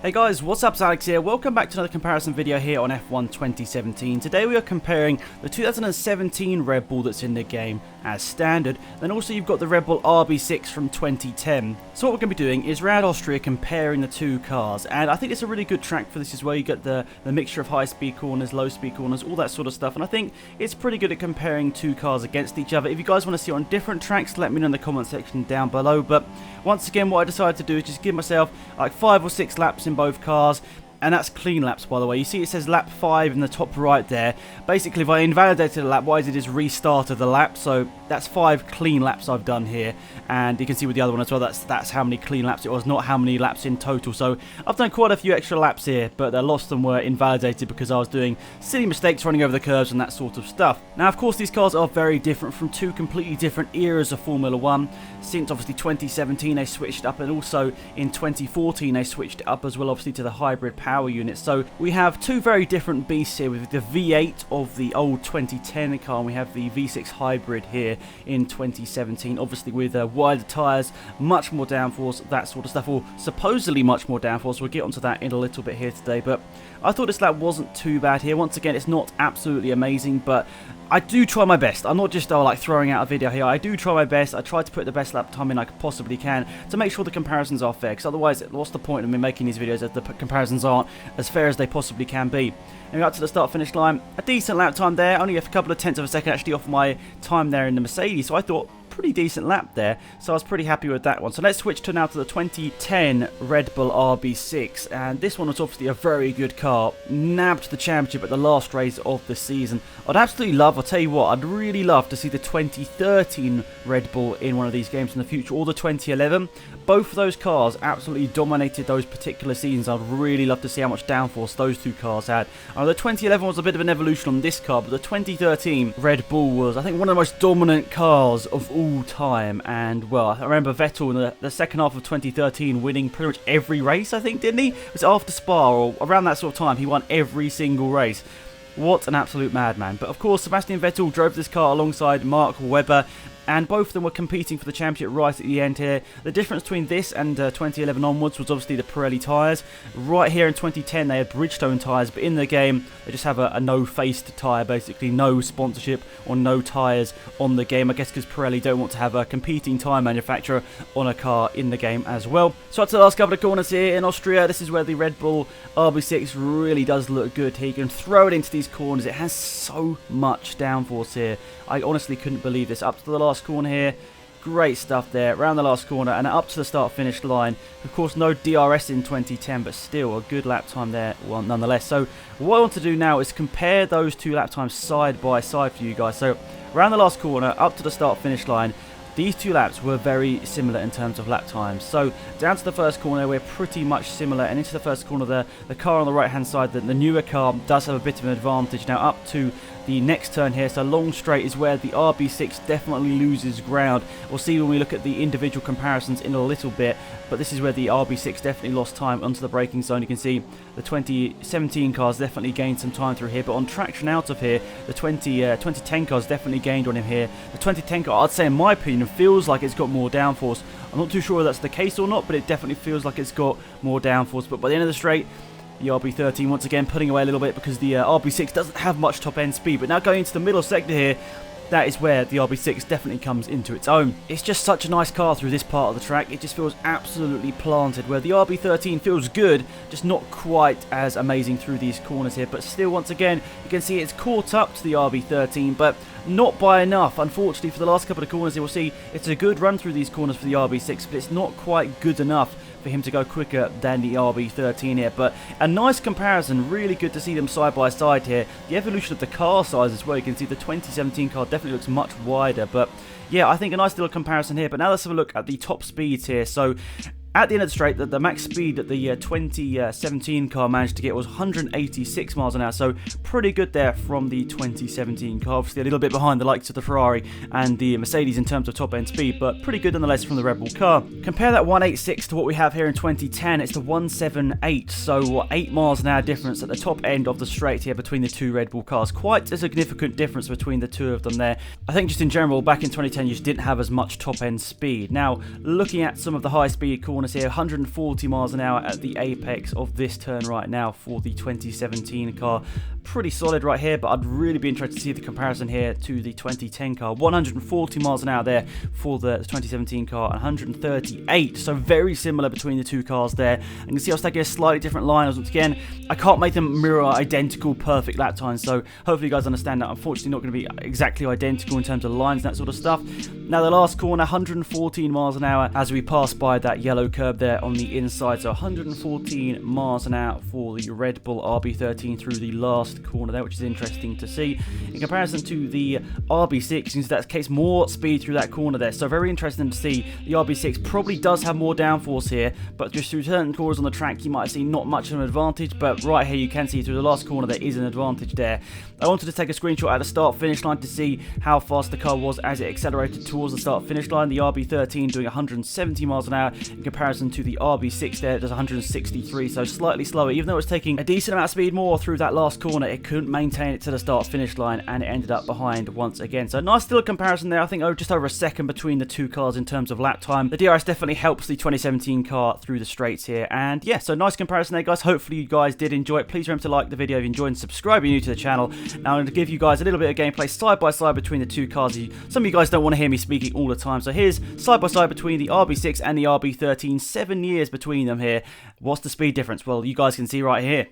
Hey guys, what's up? It's Alex here. Welcome back to another comparison video here on F1 2017. Today we are comparing the 2017 Red Bull that's in the game as standard, then also you've got the Red Bull RB6 from 2010. So what we're going to be doing is around Austria comparing the two cars, and I think it's a really good track for this as well. You get the mixture of high speed corners, low speed corners, all that sort of stuff, and I think it's pretty good at comparing two cars against each other. If you guys want to see it on different tracks, let me know in the comment section down below, but once again what I decided to do is just give myself like 5 or 6 laps in both cars. And that's clean laps, by the way. You see it says lap 5 in the top right there. Basically, if I invalidated a lap, what I did is restarted the lap. So that's 5 clean laps I've done here. And you can see with the other one as well, that's how many clean laps it was, not how many laps in total. So I've done quite a few extra laps here, but a lot of them were invalidated because I was doing silly mistakes running over the curves and that sort of stuff. Now, of course, these cars are very different from two completely different eras of Formula 1. Since, obviously, 2017, they switched up, and also in 2014, they switched it up as well, obviously, to the hybrid power unit. So we have two very different beasts here with the V8 of the old 2010 car, and we have the V6 hybrid here in 2017, obviously with wider tyres, much more downforce, that sort of stuff, or supposedly much more downforce. We'll get onto that in a little bit here today, but I thought this lap wasn't too bad here. Once again, it's not absolutely amazing, but I do try my best. I'm not just like throwing out a video here. I do try my best. I try to put the best lap time in I possibly can to make sure the comparisons are fair, because otherwise what's the point of me making these videos if the comparisons aren't as fair as they possibly can be. And we're up to the start finish line. A decent lap time there, only a couple of tenths of a second actually off my time there in the Mercedes, so I thought pretty decent lap there, so I was pretty happy with that one. So let's switch now to the 2010 Red Bull RB6, and this one was obviously a very good car, nabbed the championship at the last race of the season. I'd absolutely love, I'll tell you what, I'd really love to see the 2013 Red Bull in one of these games in the future, or the 2011. Both of those cars absolutely dominated those particular seasons. I'd really love to see how much downforce those two cars had. The 2011 was a bit of an evolution on this car, but the 2013 Red Bull was, I think, one of the most dominant cars of all time. And, well, I remember Vettel in the second half of 2013 winning pretty much every race, I think, didn't he? It was after Spa, or around that sort of time, he won every single race. What an absolute madman. But, of course, Sebastian Vettel drove this car alongside Mark Webber, and both of them were competing for the championship right at the end here. The difference between this and 2011 onwards was obviously the Pirelli tyres. Right here in 2010 they had Bridgestone tyres, but in the game they just have a no-faced tyre, basically no sponsorship or no tyres on the game. I guess because Pirelli don't want to have a competing tyre manufacturer on a car in the game as well. So up to the last couple of corners here in Austria, this is where the Red Bull RB6 really does look good here. You can throw it into these corners. It has so much downforce here. I honestly couldn't believe this. Up to the last corner here, great stuff there, around the last corner and up to the start finish line. Of course, no DRS in 2010, but still a good lap time there, well, nonetheless. So what I want to do now is compare those two lap times side by side for you guys. So around the last corner, up to the start finish line, these two laps were very similar in terms of lap times. So down to the first corner, we're pretty much similar, and into the first corner, the car on the right hand side, the newer car does have a bit of an advantage. Now up to the next turn here, so long straight is where the RB6 definitely loses ground. We'll see when we look at the individual comparisons in a little bit, but this is where the RB6 definitely lost time onto the braking zone. You can see the 2017 cars definitely gained some time through here, but on traction out of here, the 2010 cars definitely gained on him here. The 2010 car, I'd say in my opinion, feels like it's got more downforce. I'm not too sure if that's the case or not, but it definitely feels like it's got more downforce. But by the end of the straight, the RB13 once again putting away a little bit because the RB6 doesn't have much top end speed. But now going into the middle sector here, that is where the RB6 definitely comes into its own. It's just such a nice car through this part of the track. It just feels absolutely planted, where the RB13 feels good, just not quite as amazing through these corners here. But still, once again, you can see it's caught up to the RB13, but not by enough. Unfortunately, for the last couple of corners, you will see it's a good run through these corners for the RB6, but it's not quite good enough for him to go quicker than the RB13 here. But a nice comparison, really good to see them side by side here. The evolution of the car size as well, you can see the 2017 car definitely looks much wider, but yeah, I think a nice little comparison here. But now let's have a look at the top speeds here. So at the end of the straight, the max speed that the 2017 car managed to get was 186 miles an hour, so pretty good there from the 2017 car. Obviously a little bit behind the likes of the Ferrari and the Mercedes in terms of top end speed, but pretty good nonetheless from the Red Bull car. Compare that 186 to what we have here in 2010, it's the 178, so what, 8 miles an hour difference at the top end of the straight here between the two Red Bull cars. Quite a significant difference between the two of them there. I think just in general, back in 2010 you just didn't have as much top end speed. Now, looking at some of the high speed corners corners here, 140 miles an hour at the apex of this turn right now for the 2017 car. Pretty solid right here, but I'd really be interested to see the comparison here to the 2010 car. 140 miles an hour there for the 2017 car, 138, so very similar between the two cars there. And you can see I was taking a slightly different line. Once again, I can't make them mirror identical perfect lap times, so hopefully you guys understand that. Unfortunately not going to be exactly identical in terms of lines and that sort of stuff. Now the last corner, 114 miles an hour as we pass by that yellow curb there on the inside, so 114 miles an hour for the Red Bull RB13 through the last corner there, which is interesting to see. In comparison to the RB6, you can see that case more speed through that corner there, so very interesting to see. The RB6 probably does have more downforce here, but just through certain corners on the track you might see not much of an advantage, but right here you can see through the last corner there is an advantage there. I wanted to take a screenshot at the start finish line to see how fast the car was as it accelerated towards the start finish line. The RB13 doing 170 miles an hour in comparison to the RB6 there, it does 163, so slightly slower. Even though it was taking a decent amount of speed more through that last corner, it couldn't maintain it to the start finish line and it ended up behind once again. So nice little comparison there. I think just over a second between the two cars in terms of lap time. The DRS definitely helps the 2017 car through the straights here, and yeah, so nice comparison there guys. Hopefully you guys did enjoy it. Please remember to like the video if you enjoyed and subscribe if you're new to the channel. Now I'm going to give you guys a little bit of gameplay side by side between the two cars. Some of you guys don't want to hear me speaking all the time, so here's side by side between the RB6 and the RB13, 7 years between them here. What's the speed difference? Well, you guys can see right here.